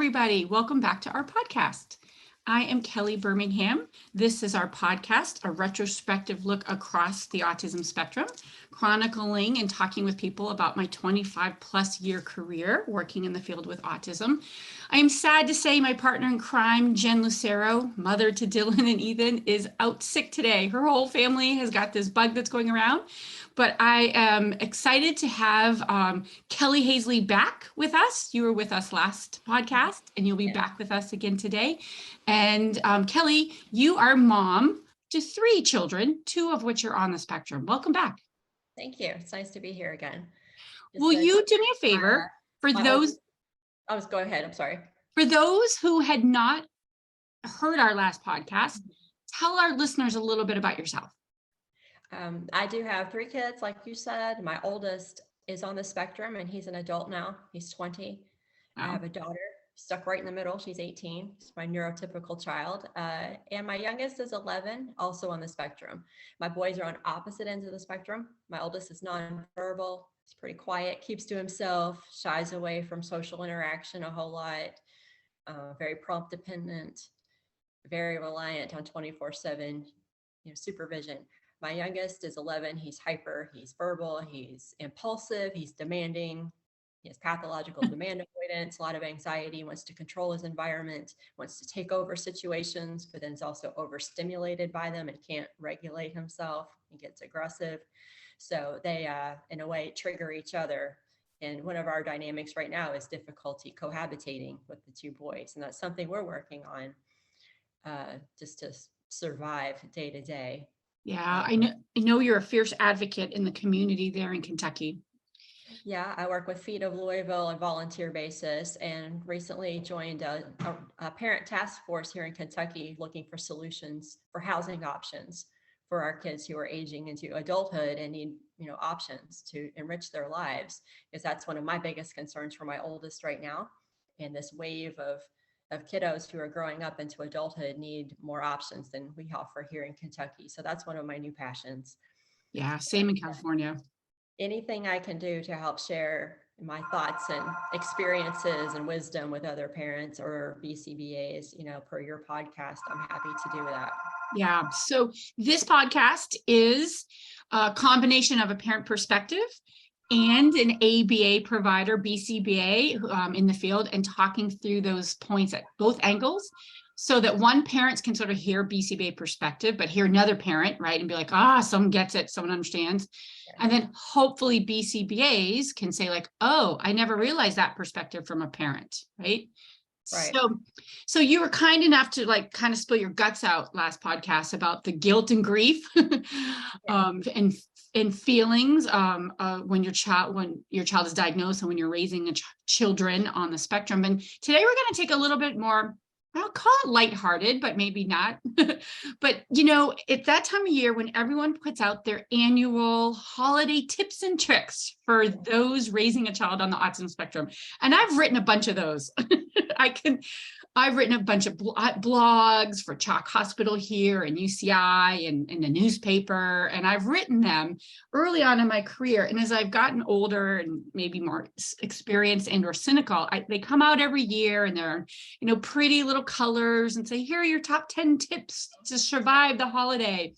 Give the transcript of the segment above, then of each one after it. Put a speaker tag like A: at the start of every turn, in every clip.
A: everybody. Welcome back to our podcast. I am Kelly Birmingham. This is our podcast, a retrospective look across the autism spectrum, chronicling and talking with people about my 25 plus year career working in the field with autism. I am sad to say my partner in crime, Jen Lucero, mother to Dylan and Ethan, is out sick today. Her whole family has got this bug that's going around. But I am excited to have Kelly Hazley back with us. You were with us last podcast, and you'll be back with us again today. And Kelly, you are mom to 3 children, 2 of which are on the spectrum. Welcome back.
B: Thank you. It's nice to be here again.
A: Will you do me a favor for those?
B: Go ahead. I'm sorry.
A: For those who had not heard our last podcast, tell our listeners a little bit about yourself.
B: I do have 3 kids, like you said. My oldest is on the spectrum and he's an adult now. He's 20. Wow. I have a daughter stuck right in the middle. She's 18. She's my neurotypical child. And my youngest is 11, also on the spectrum. My boys are on opposite ends of the spectrum. My oldest is nonverbal. He's pretty quiet, keeps to himself, shies away from social interaction a whole lot, very prompt dependent, very reliant on 24/7 supervision. My youngest is 11. He's hyper, he's verbal, he's impulsive, he's demanding, he has pathological demand avoidance, a lot of anxiety, wants to control his environment, wants to take over situations, but then is also overstimulated by them and can't regulate himself. He gets aggressive. So they, in a way, trigger each other. And one of our dynamics right now is difficulty cohabitating with the 2 boys. And that's something we're working on just to survive day to day.
A: Yeah, I know you're a fierce advocate in the community there in Kentucky.
B: Yeah, I work with Feet of Louisville on volunteer basis and recently joined a parent task force here in Kentucky looking for solutions for housing options for our kids who are aging into adulthood and need options to enrich their lives, because that's one of my biggest concerns for my oldest right now. And this wave of kiddos who are growing up into adulthood need more options than we offer here in Kentucky. So that's one of my new passions.
A: Yeah, same in California.
B: Anything I can do to help share my thoughts and experiences and wisdom with other parents or BCBAs, per your podcast, I'm happy to do that.
A: Yeah, so this podcast is a combination of a parent perspective and an ABA provider, BCBA, in the field, and talking through those points at both angles so that one parent can sort of hear BCBA perspective, but hear another parent, right, and be like, someone gets it, someone understands. Yeah. And then hopefully BCBAs can say like, oh, I never realized that perspective from a parent, right? Right. So you were kind enough to like kind of spill your guts out last podcast about the guilt and grief and feelings when your child is diagnosed and when you're raising children on the spectrum. And today we're going to take a little bit more, I'll call it lighthearted, but maybe not. But, it's that time of year when everyone puts out their annual holiday tips and tricks for those raising a child on the autism spectrum. And I've written a bunch of those. I've written a bunch of blogs for Chalk Hospital here and UCI and in the newspaper, and I've written them early on in my career. And as I've gotten older and maybe more experienced and or cynical, they come out every year and they're, pretty little colors and say, here are your top 10 tips to survive the holiday.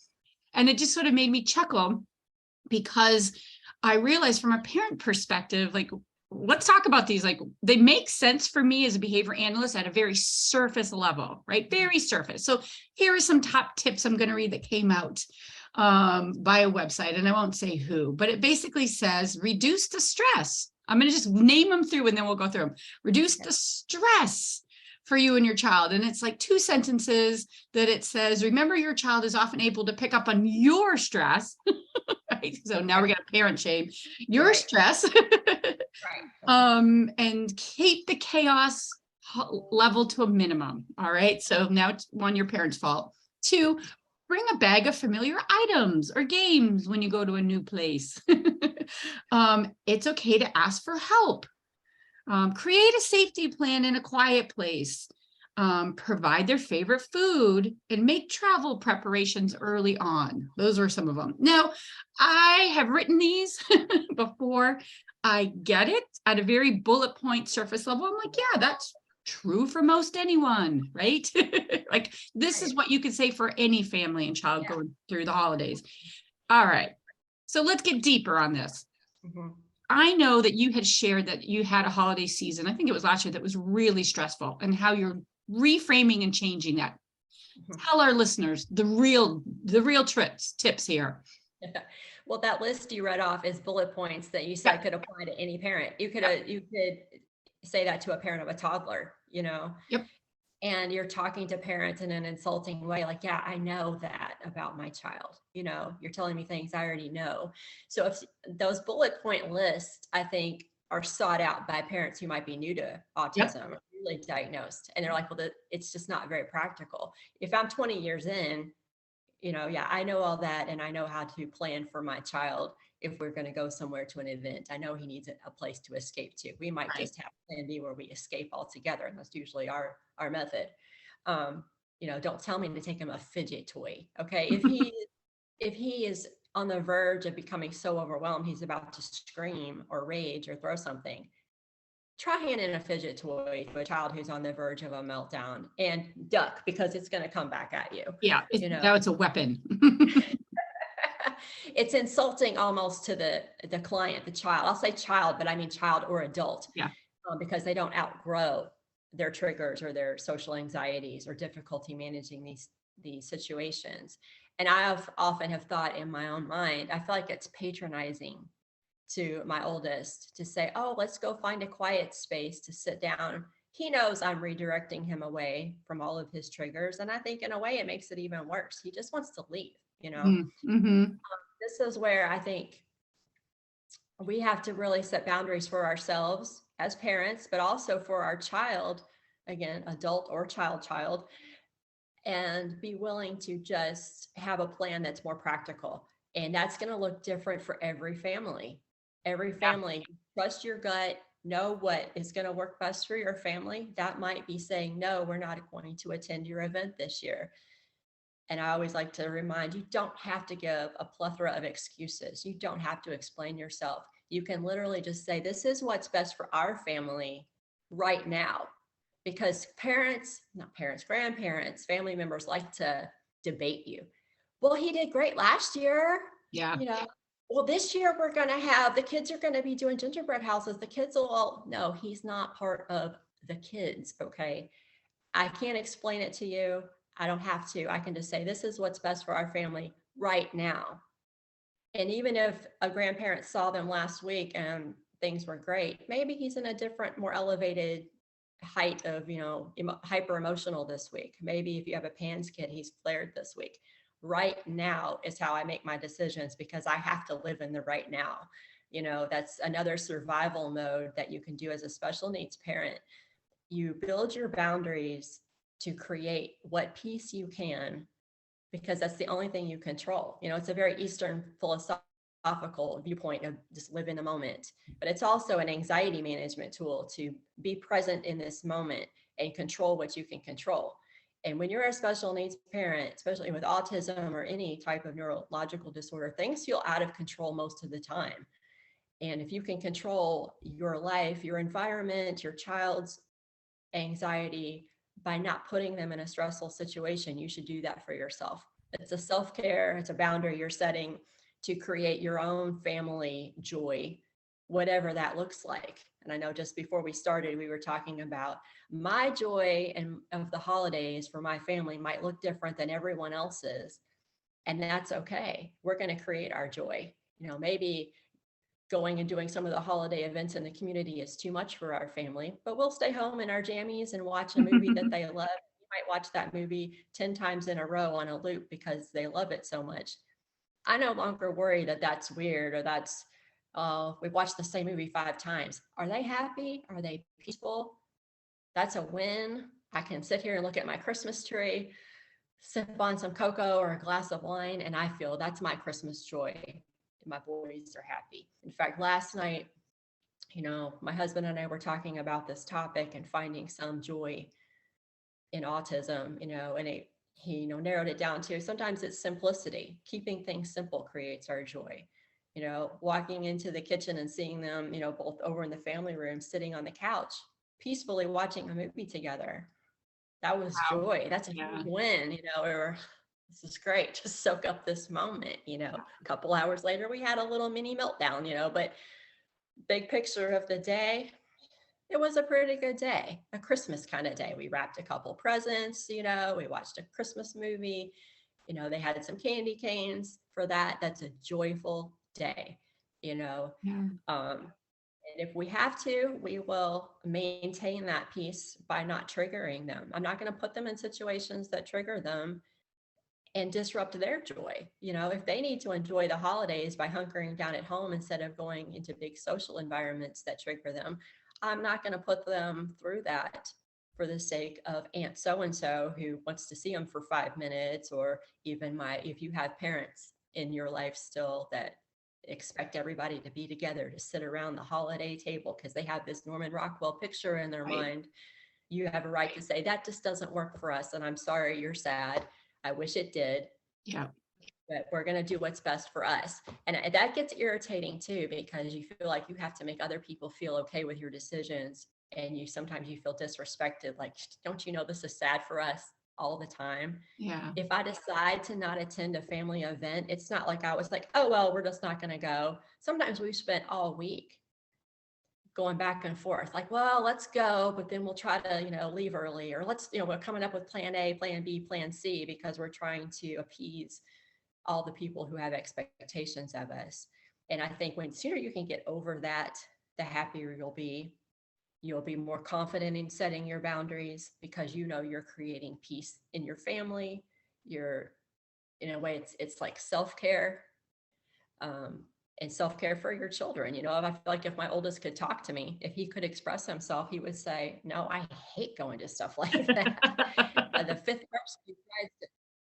A: And it just sort of made me chuckle because I realized from a parent perspective, like, let's talk about these. Like, they make sense for me as a behavior analyst at a very surface level, right? Very surface. So here are some top tips I'm going to read that came out by a website, and I won't say who, but it basically says, reduce the stress. I'm going to just name them through and then we'll go through them. Reduce the stress for you and your child. And it's like 2 sentences that it says, remember your child is often able to pick up on your stress. Right? So now we're going to parent shame your stress. And keep the chaos level to a minimum. All right. So now it's 1, your parents' fault. 2, bring a bag of familiar items or games when you go to a new place. It's okay to ask for help. Create a safety plan in a quiet place. Provide their favorite food and make travel preparations early on. Those are some of them. Now, I have written these before. I get it at a very bullet point surface level. I'm like, yeah, True for most anyone, right? Like, this is
B: Right.
A: what you could say for any family and child
B: Yeah.
A: going through the holidays. All right. So let's get deeper on this.
B: Mhm.
A: I know that you had shared that you had a holiday season, I think it was last year, that was really stressful, and how you're reframing and changing that.
B: Mhm.
A: Tell our listeners the real tips here.
B: Well, that list you read off is bullet points that you
A: Yeah,
B: said could apply to any parent.
A: yeah,
B: You could say that to a parent of a toddler, you know,
A: yep,
B: and you're talking to parents in an insulting way, like, yeah, I know that about my child. You know, you're telling me things I already know. So if those bullet point lists, I think, are sought out by parents who might be new to
A: yep,
B: autism or newly diagnosed, and they're like, well, it's just not very practical. If I'm 20 years in, yeah, I know all that, and I know how to plan for my child if we're going to go somewhere to an event. I know he needs a place to escape to. We might
A: right.
B: just have plan B where we escape altogether, and that's usually our method. Um, don't tell me to take him a fidget toy. Okay, if he is on the verge of becoming so overwhelmed he's about to scream or rage or throw something, try handing a fidget toy to a child who's on the verge of a meltdown and duck, because it's going to come back at you.
A: Yeah,
B: You know,
A: now it's a weapon.
B: it's insulting almost to the client, the child. I'll say child, but I mean child or adult,
A: Yeah,
B: because they don't outgrow their triggers or their social anxieties or difficulty managing these situations. And often have thought in my own mind, I feel like it's patronizing to my oldest to say, "Oh, let's go find a quiet space to sit down." He knows I'm redirecting him away from all of his triggers, and I think in a way it makes it even worse. He just wants to leave.
A: mm-hmm.
B: This is where I think we have to really set boundaries for ourselves as parents, but also for our child, again, adult or child, and be willing to just have a plan that's more practical. And that's going to look different for every family. Every
A: Yeah,
B: family, trust your gut, know what is going to work best for your family. That might be saying, no, we're not going to attend your event this year. And I always like to remind you, don't have to give a plethora of excuses. You don't have to explain yourself. You can literally just say, this is what's best for our family right now. Because parents, not parents, grandparents, family members like to debate you. Well, he did great last year.
A: yeah.
B: You know, well, this year we're going to have the kids are going to be doing gingerbread houses. The kids will all, no, he's not part of the kids. Okay. I can't explain it to you. I don't have to. I can just say, this is what's best for our family right now. And even if a grandparent saw them last week and things were great, maybe he's in a different, more elevated height of, hyper emotional this week. Maybe if you have a PANS kid, he's flared this week. Right now is how I make my decisions, because I have to live in the right now. That's another survival mode that you can do as a special needs parent. You build your boundaries to create what peace you can, because that's the only thing you control. It's a very Eastern philosophical viewpoint of just live in the moment, but it's also an anxiety management tool to be present in this moment and control what you can control. And when you're a special needs parent, especially with autism or any type of neurological disorder, things feel out of control most of the time. And if you can control your life, your environment, your child's anxiety by not putting them in a stressful situation, you should do that for yourself. It's a self-care, it's a boundary you're setting to create your own family joy, whatever that looks like. And I know just before we started, we were talking about my joy and of the holidays for my family might look different than everyone else's. And that's okay. We're going to create our joy. Maybe going and doing some of the holiday events in the community is too much for our family, but we'll stay home in our jammies and watch a movie that they love. You might watch that movie 10 times in a row on a loop because they love it so much. I no longer worry that that's weird or that's, we watched the same movie 5 times. Are they happy? Are they peaceful? That's a win. I can sit here and look at my Christmas tree, sip on some cocoa or a glass of wine, and I feel that's my Christmas joy. My boys are happy. In fact, last night, my husband and I were talking about this topic and finding some joy in autism, and he, narrowed it down to sometimes it's simplicity. Keeping things simple creates our joy. Walking into the kitchen and seeing them, both over in the family room, sitting on the couch, peacefully watching a movie together. That was
A: Wow.
B: joy. That's a
A: Yeah.
B: huge win, or this is great. Just soak up this moment, A couple hours later, we had a little mini meltdown, but big picture of the day, it was a pretty good day, a Christmas kind of day. We wrapped a couple presents, we watched a Christmas movie, they had some candy canes for that. That's a joyful day, you know.
A: Yeah.
B: And if we have to, we will maintain that peace by not triggering them. I'm not going to put them in situations that trigger them and disrupt their joy. If they need to enjoy the holidays by hunkering down at home instead of going into big social environments that trigger them, I'm not going to put them through that for the sake of Aunt so-and-so who wants to see them for 5 minutes, or even if you have parents in your life still that expect everybody to be together to sit around the holiday table because they have this Norman Rockwell picture in their
A: Right.
B: mind, you have a right to say that just doesn't work for us. And I'm sorry, you're sad. I wish it did.
A: Yeah.
B: But we're going to do what's best for us. And that gets irritating too, because you feel like you have to make other people feel okay with your decisions. And sometimes you feel disrespected. Like, don't you know this is sad for us all the time?
A: Yeah.
B: If I decide to not attend a family event, it's not like I was like, oh, well, we're just not going to go. Sometimes we've spent all week going back and forth, like, well, let's go, but then we'll try to, leave early, or we're coming up with plan A, plan B, plan C, because we're trying to appease all the people who have expectations of us. And I think when sooner you can get over that, the happier you'll be. You'll be more confident in setting your boundaries because you're creating peace in your family. You're, in a way, it's like self-care. And self-care for your children. I feel like if my oldest could talk to me, if he could express himself, he would say, no, I hate going to stuff like that. The fifth person who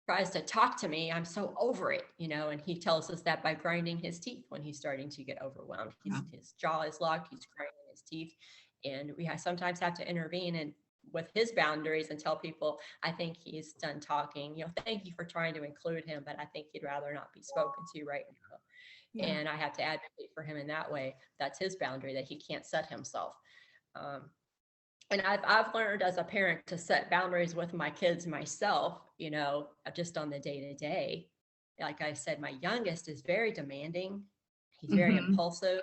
B: tries to talk to me, I'm so over it, and he tells us that by grinding his teeth when he's starting to get overwhelmed.
A: Yeah.
B: His jaw is locked, he's grinding his teeth. And we sometimes have to intervene and with his boundaries and tell people, I think he's done talking, thank you for trying to include him, but I think he'd rather not be spoken to right now.
A: Yeah.
B: And I have to advocate for him in that way. That's his boundary that he can't set himself. And I've learned as a parent to set boundaries with my kids myself, just on the day to day. Like I said, my youngest is very demanding. He's very impulsive.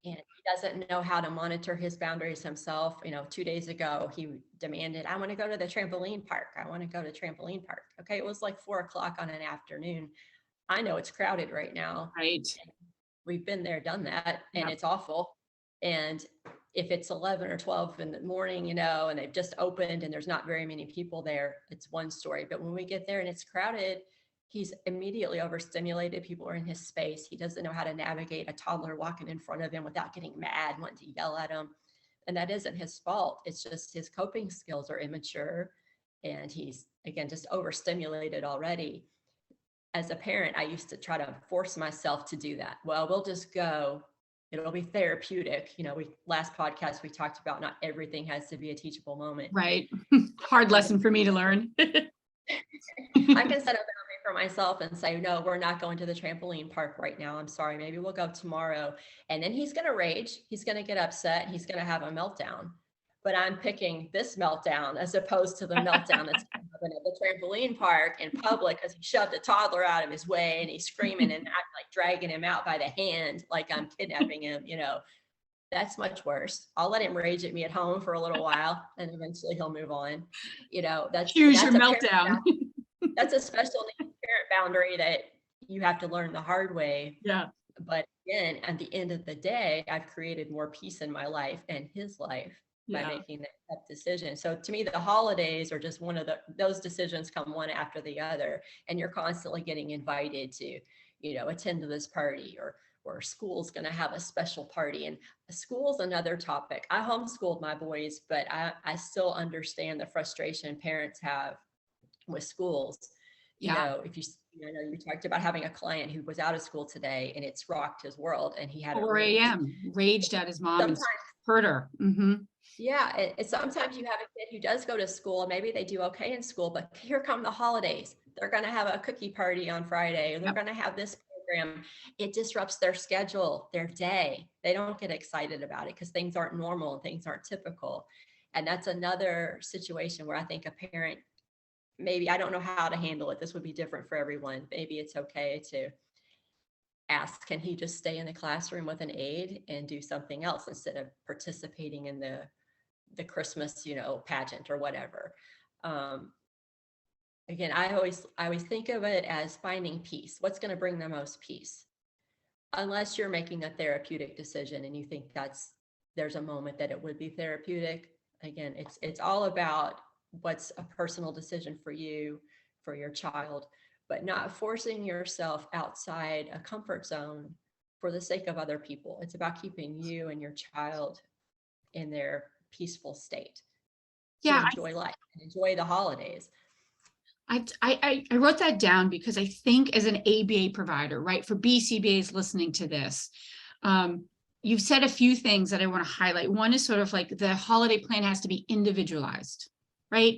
B: And he doesn't know how to monitor his boundaries himself. 2 days ago, he demanded, I want to go to the trampoline park. I want to go to trampoline park. Okay, it was like 4:00 on an afternoon. I know it's crowded right now.
A: Right.
B: We've been there, done that, and
A: Yep.
B: it's awful. And if it's 11 or 12 in the morning, and they've just opened and there's not very many people there, it's one story. But when we get there and it's crowded, he's immediately overstimulated. People are in his space. He doesn't know how to navigate a toddler walking in front of him without getting mad, wanting to yell at him. And that isn't his fault. It's just his coping skills are immature. And he's, again, just overstimulated already. As a parent, I used to try to force myself to do that. Well, we'll just go. It'll be therapeutic. Last podcast, we talked about not everything has to be a teachable moment.
A: Right. Hard lesson for me to learn.
B: I can set a boundary for myself and say, no, we're not going to the trampoline park right now. I'm sorry. Maybe we'll go tomorrow. And then he's going to rage. He's going to get upset. He's going to have a meltdown. But I'm picking this meltdown as opposed to the meltdown that's happening at the trampoline park in public because he shoved a toddler out of his way and he's screaming and I'm like dragging him out by the hand like I'm kidnapping him. That's much worse. I'll let him rage at me at home for a little while and eventually he'll move on.
A: Choose your
B: a
A: meltdown.
B: That's a special needs parent boundary that you have to learn the hard way.
A: Yeah.
B: But again, at the end of the day, I've created more peace in my life and his life by making that tough decision. So to me, the holidays are just one of those decisions come one after the other. And you're constantly getting invited to, attend to this party or school's going to have a special party. And school's another topic. I homeschooled my boys, but I still understand the frustration parents have with schools. If I know you talked about having a client who was out of school today and it's rocked his world and he had
A: 4 a.m. raged at his mom and hurt her.
B: Yeah. And sometimes you have a kid who does go to school and maybe they do okay in school, but here come the holidays. They're going to have a cookie party on Friday. Or they're going to have this program, it disrupts their schedule, their day. They don't get excited about it because things aren't normal and things aren't typical. And that's another situation where I think a parent, maybe, I don't know how to handle it. This would be different for everyone. Maybe it's okay to ask, can he just stay in the classroom with an aide and do something else instead of participating in the Christmas, pageant or whatever. Um, Again, I always think of it as finding peace. What's going to bring the most peace? Unless you're making a therapeutic decision and you think there's a moment that it would be therapeutic. Again, it's all about what's a personal decision for you, for your child, but not forcing yourself outside a comfort zone for the sake of other people. It's about keeping you and your child in their peaceful state to
A: Yeah,
B: enjoy life and enjoy the holidays.
A: I wrote that down because I think as an ABA provider, right, for BCBAs listening to this, you've said a few things that I want to highlight. One is sort of like the holiday plan has to be individualized, right?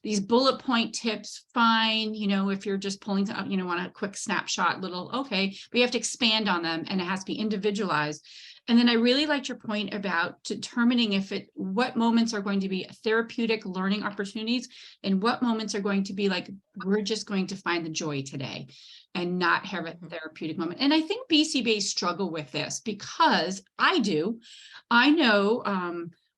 A: These bullet point tips, fine. If you're just pulling up, want a quick snapshot, okay, but you have to expand on them and it has to be individualized. And then I really liked your point about determining what moments are going to be therapeutic learning opportunities and what moments are going to be like, we're just going to find the joy today and not have a therapeutic moment. And I think BCBAs struggle with this because I know,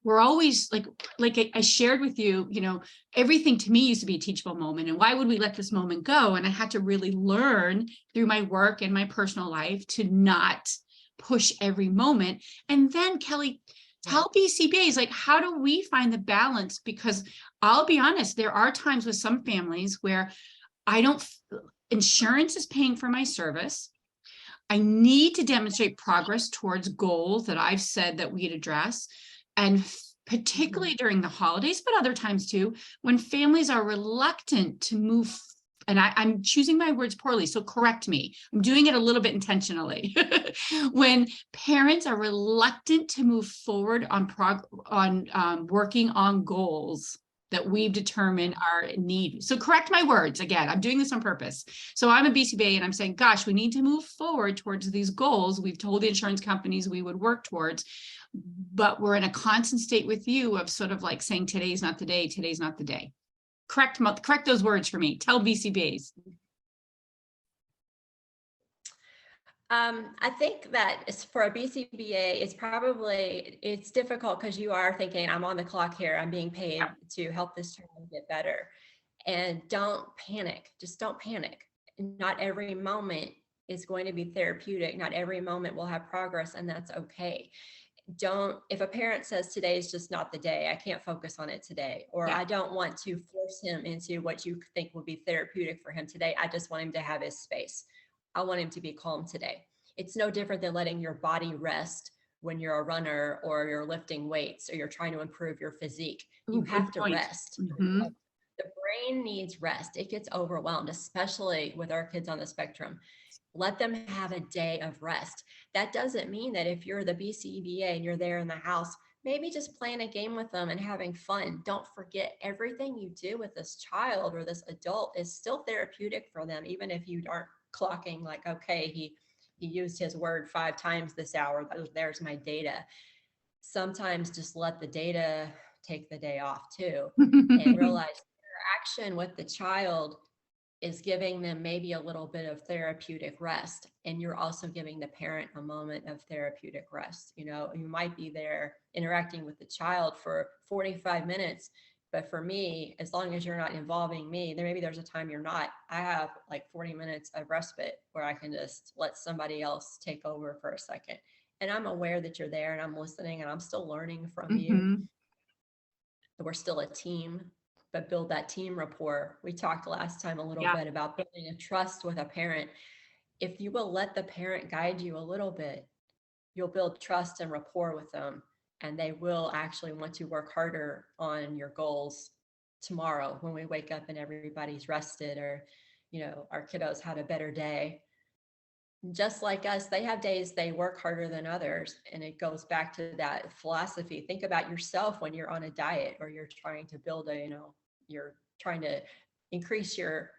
A: we're always like I shared with you, everything to me used to be a teachable moment. And why would we let this moment go? And I had to really learn through my work and my personal life to not push every moment. And then Kelly, tell BCBAs, like, how do we find the balance? Because I'll be honest, there are times with some families where insurance is paying for my service. I need to demonstrate progress towards goals that I've said that we'd address. And particularly during the holidays, but other times too, when families are reluctant to move, and I'm choosing my words poorly, so correct me. I'm doing it a little bit intentionally. When parents are reluctant to move forward on working on goals that we've determined are need. So correct my words again. I'm doing this on purpose. So I'm a BCBA and I'm saying, gosh, we need to move forward towards these goals we've told the insurance companies we would work towards. But we're in a constant state with you of sort of like saying, today's not the day, today's not the day. Correct those words for me. Tell BCBAs.
B: I think that for a BCBA, it's difficult because you are thinking, I'm on the clock here. I'm being paid to help this child get better. And don't panic. Just don't panic. Not every moment is going to be therapeutic. Not every moment will have progress, and that's okay. If a parent says today is just not the day, I can't focus on it today, or I don't want to force him into what you think will be therapeutic for him today. I just want him to have his space. I want him to be calm today. It's no different than letting your body rest when you're a runner or you're lifting weights or you're trying to improve your physique. You have to rest.
A: Mm-hmm.
B: The brain needs rest. It gets overwhelmed, especially with our kids on the spectrum. Let them have a day of rest. That doesn't mean that if you're the BCBA and you're there in the house, maybe just playing a game with them and having fun. Don't forget, everything you do with this child or this adult is still therapeutic for them, even if you aren't clocking like, okay, he used his word 5 times this hour. There's my data. Sometimes just let the data take the day off too, and realize interaction with the child is giving them maybe a little bit of therapeutic rest. And you're also giving the parent a moment of therapeutic rest. You might be there interacting with the child for 45 minutes, but for me, as long as you're not involving me, maybe there's a time you're not. I have like 40 minutes of respite where I can just let somebody else take over for a second. And I'm aware that you're there and I'm listening and I'm still learning from you. We're still a team, but build that team rapport. We talked last time a little bit about building a trust with a parent. If you will let the parent guide you a little bit, you'll build trust and rapport with them, and they will actually want to work harder on your goals tomorrow when we wake up and everybody's rested, or our kiddos had a better day. Just like us, they have days they work harder than others. And it goes back to that philosophy. Think about yourself when you're on a diet or you're trying to build you're trying to increase your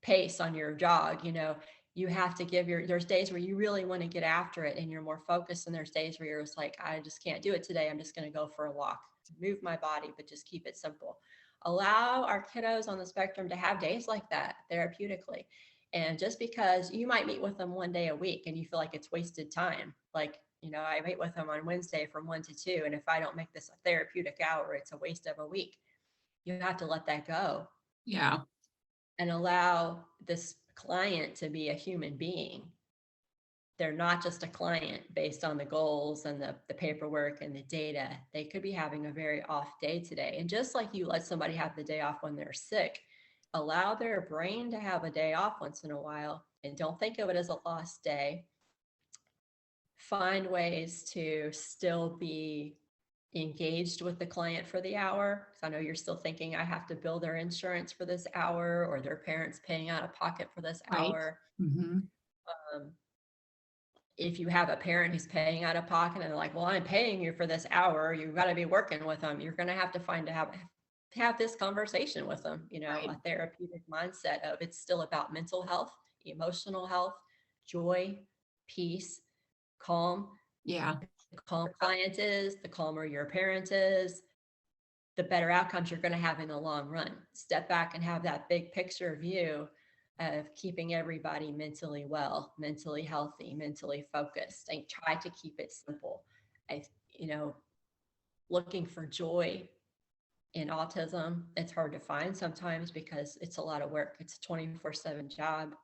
B: pace on your jog. you have to give there's days where you really want to get after it and you're more focused, and there's days where you're just like, I just can't do it today. I'm just going to go for a walk, move my body, but just keep it simple. Allow our kiddos on the spectrum to have days like that therapeutically. And just because you might meet with them one day a week and you feel like it's wasted time, like, I meet with them on Wednesday from 1 to 2. And if I don't make this a therapeutic hour, it's a waste of a week. You have to let that go.
A: Yeah.
B: And allow this client to be a human being. They're not just a client based on the goals and the paperwork and the data. They could be having a very off day today. And just like you let somebody have the day off when they're sick, allow their brain to have a day off once in a while, and don't think of it as a lost day. Find ways to still be engaged with the client for the hour. So I know you're still thinking, I have to bill their insurance for this hour, or their parents paying out of pocket for this
A: Right.
B: hour.
A: Mm-hmm.
B: If you have a parent who's paying out of pocket and they're like, well, I'm paying you for this hour, you've got to be working with them. You're going to have to have this conversation with them,
A: Right.
B: a therapeutic mindset of it's still about mental health, emotional health, joy, peace, calm.
A: Yeah.
B: The calmer client is, the calmer your parent is, the better outcomes you're going to have in the long run. Step back and have that big picture view of keeping everybody mentally well, mentally healthy, mentally focused, and try to keep it simple. I, looking for joy in autism, it's hard to find sometimes because it's a lot of work. It's a 24/7 job.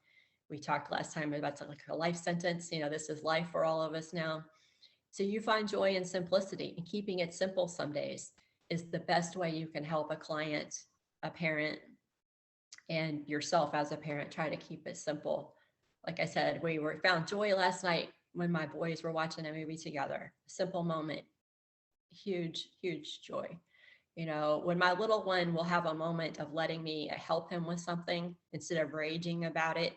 B: We talked last time about like a life sentence. This is life for all of us now. So you find joy in simplicity, and keeping it simple some days is the best way you can help a client, a parent, and yourself as a parent. Try to keep it simple. Like I said, we found joy last night when my boys were watching a movie together. Simple moment, huge, huge joy. When my little one will have a moment of letting me help him with something instead of raging about it,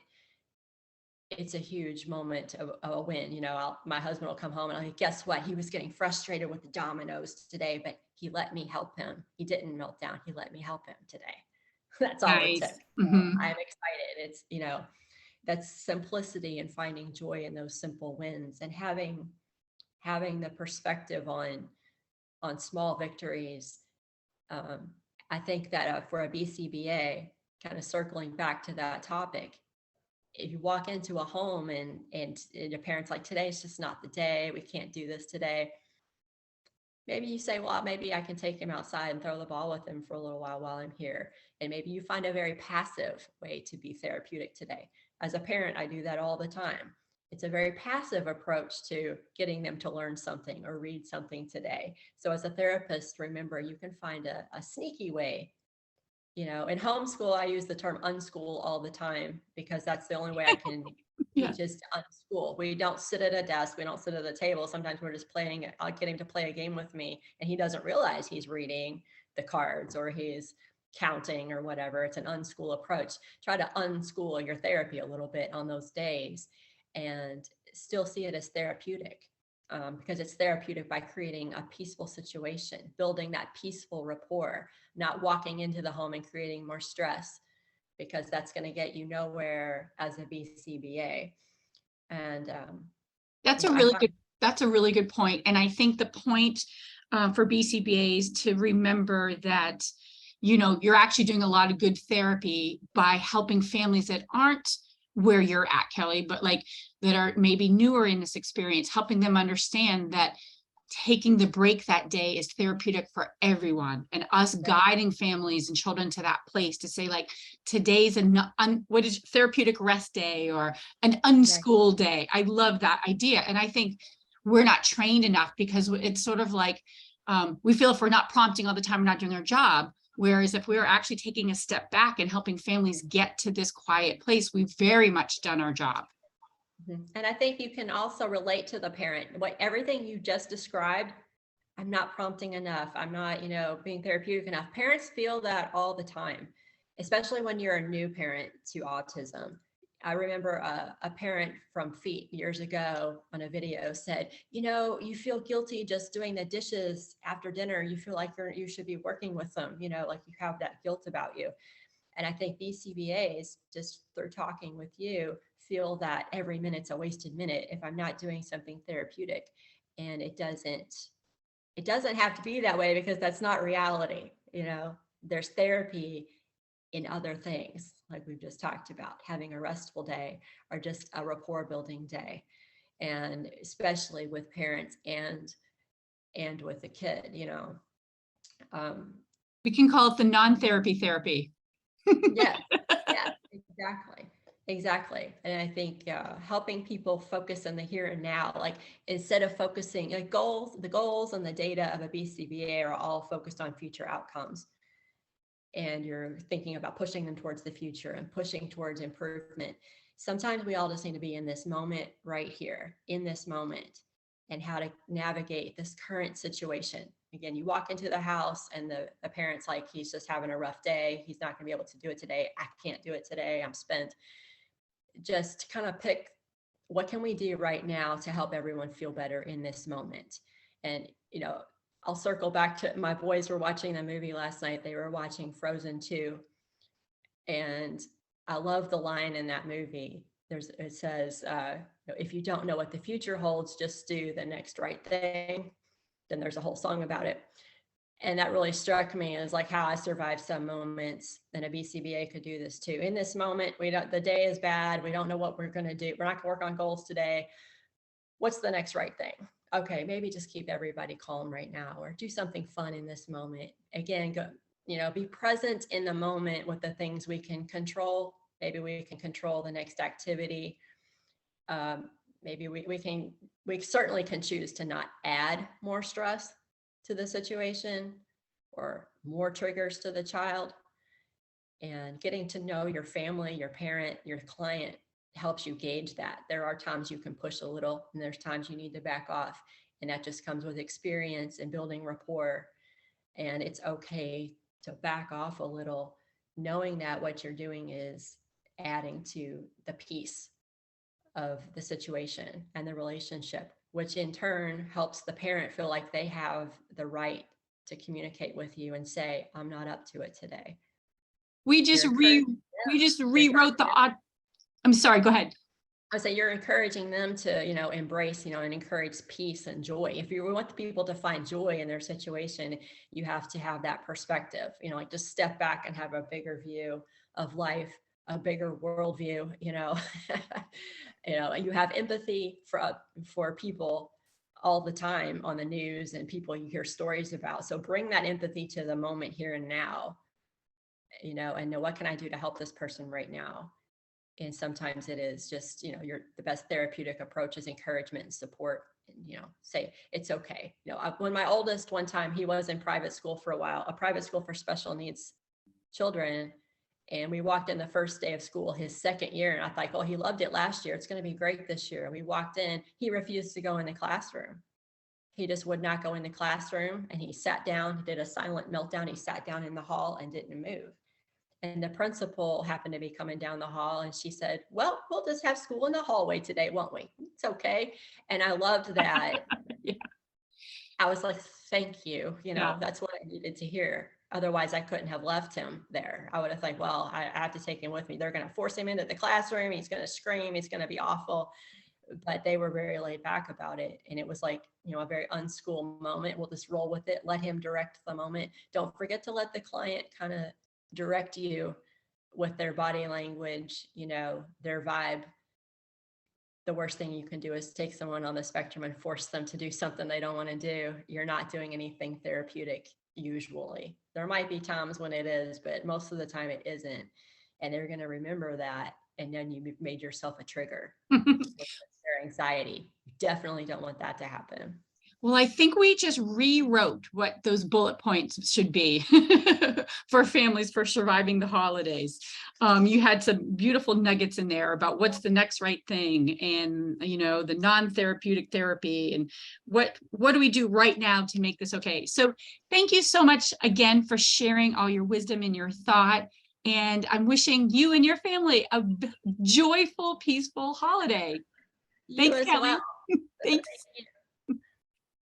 B: it's a huge moment of a win. My husband will come home and I'll like, guess what? He was getting frustrated with the dominoes today, but he let me help him. He didn't melt down. He let me help him today. That's all it took.
A: Nice. Mm-hmm.
B: I'm excited. It's, that's simplicity and finding joy in those simple wins, and having the perspective on small victories. I think that for a BCBA, kind of circling back to that topic, if you walk into a home and your parents like, today's just not the day, we can't do this today. Maybe you say, well, maybe I can take him outside and throw the ball with him for a little while I'm here. And maybe you find a very passive way to be therapeutic today. As a parent, I do that all the time. It's a very passive approach to getting them to learn something or read something today. So as a therapist, remember, you can find a sneaky way. In homeschool, I use the term unschool all the time because that's the only way I can
A: Yeah.
B: teach is to unschool. We don't sit at a desk. We don't sit at a table. Sometimes we're just playing. I'll get him to play a game with me and he doesn't realize he's reading the cards or he's counting or whatever. It's an unschool approach. Try to unschool your therapy a little bit on those days and still see it as therapeutic. Because it's therapeutic by creating a peaceful situation, building that peaceful rapport, not walking into the home and creating more stress, because that's going to get you nowhere as a BCBA. And
A: That's a really good point. And I think the point for BCBAs to remember that, you're actually doing a lot of good therapy by helping families that aren't where you're at, Kelly, but like that are maybe newer in this experience, helping them understand that taking the break that day is therapeutic for everyone, and us guiding families and children to that place to say, like, today's what is therapeutic rest day or an unschool day. I love that idea. And I think we're not trained enough because it's sort of like we feel if we're not prompting all the time, we're not doing our job. Whereas if we are actually taking a step back and helping families get to this quiet place, we've very much done our job.
B: And I think you can also relate to the parent. Everything you just described, I'm not prompting enough. I'm not, being therapeutic enough. Parents feel that all the time, especially when you're a new parent to autism. I remember a parent from FEET years ago on a video said, you feel guilty just doing the dishes after dinner. You feel like you should be working with them, like you have that guilt about you. And I think BCBAs, just through talking with you, feel that every minute's a wasted minute if I'm not doing something therapeutic. And it doesn't have to be that way, because that's not reality. There's therapy in other things, like we've just talked about, having a restful day or just a rapport building day. And especially with parents and with the kid,
A: We can call it the non-therapy therapy.
B: yeah, yeah, exactly. And I think helping people focus on the here and now, like instead of focusing the goals and the data of a BCBA are all focused on future outcomes. And you're thinking about pushing them towards the future and pushing towards improvement. Sometimes we all just need to be in this moment right here, in this moment, and how to navigate this current situation. Again, you walk into the house and the parent's like, he's just having a rough day. He's not gonna be able to do it today. I can't do it today. I'm spent. Just kind of pick, what can we do right now to help everyone feel better in this moment? And, I'll circle back to, my boys were watching the movie last night. They were watching Frozen 2. And I love the line in that movie. It says, if you don't know what the future holds, just do the next right thing. Then there's a whole song about it. And that really struck me as like how I survived some moments, and a BCBA could do this too. In this moment, the day is bad. We don't know what we're going to do. We're not going to work on goals today. What's the next right thing? Okay, maybe just keep everybody calm right now, or do something fun in this moment. Again, be present in the moment with the things we can control. Maybe we can control the next activity. Maybe we certainly can choose to not add more stress to the situation or more triggers to the child. And getting to know your family, your parent, your client helps you gauge that. There are times you can push a little, and there's times you need to back off. And that just comes with experience and building rapport. And it's okay to back off a little, knowing that what you're doing is adding to the peace of the situation and the relationship, which in turn helps the parent feel like they have the right to communicate with you and say, I'm not up to it today.
A: We just rewrote I'm sorry, go ahead.
B: I say you're encouraging them to, embrace, and encourage peace and joy. If you want the people to find joy in their situation, you have to have that perspective, like just step back and have a bigger view of life, a bigger worldview, you have empathy for people all the time on the news and people you hear stories about. So bring that empathy to the moment here and now, and know, what can I do to help this person right now? And sometimes it is just, the best therapeutic approach is encouragement and support, and, say, it's okay. When my oldest, one time, he was in private school for a while, a private school for special needs children. And we walked in the first day of school, his second year. And I thought, oh, he loved it last year. It's going to be great this year. And we walked in, he refused to go in the classroom. He just would not go in the classroom. And he sat down, he did a silent meltdown. He sat down in the hall and didn't move. And the principal happened to be coming down the hall, and she said, well, we'll just have school in the hallway today, won't we? It's okay. And I loved that.
A: Yeah.
B: I was like, thank you.
A: Yeah.
B: That's what I needed to hear. Otherwise, I couldn't have left him there. I would have thought, well, I have to take him with me. They're going to force him into the classroom. He's going to scream. He's going to be awful. But they were very laid back about it. And it was like, a very unschool moment. We'll just roll with it. Let him direct the moment. Don't forget to let the client kind of direct you with their body language, their vibe. The worst thing you can do is take someone on the spectrum and force them to do something they don't want to do. You're not doing anything therapeutic usually. There might be times when it is, but most of the time it isn't. And they're going to remember that. And then you made yourself a trigger with their anxiety. You definitely don't want that to happen.
A: Well, I think we just rewrote what those bullet points should be for families for surviving the holidays. You had some beautiful nuggets in there about what's the next right thing, and the non-therapeutic therapy, and what do we do right now to make this okay. So thank you so much again for sharing all your wisdom and your thought. And I'm wishing you and your family a joyful, peaceful holiday. Thanks, Kelly.
B: Well.
A: Thanks.
B: Thank you.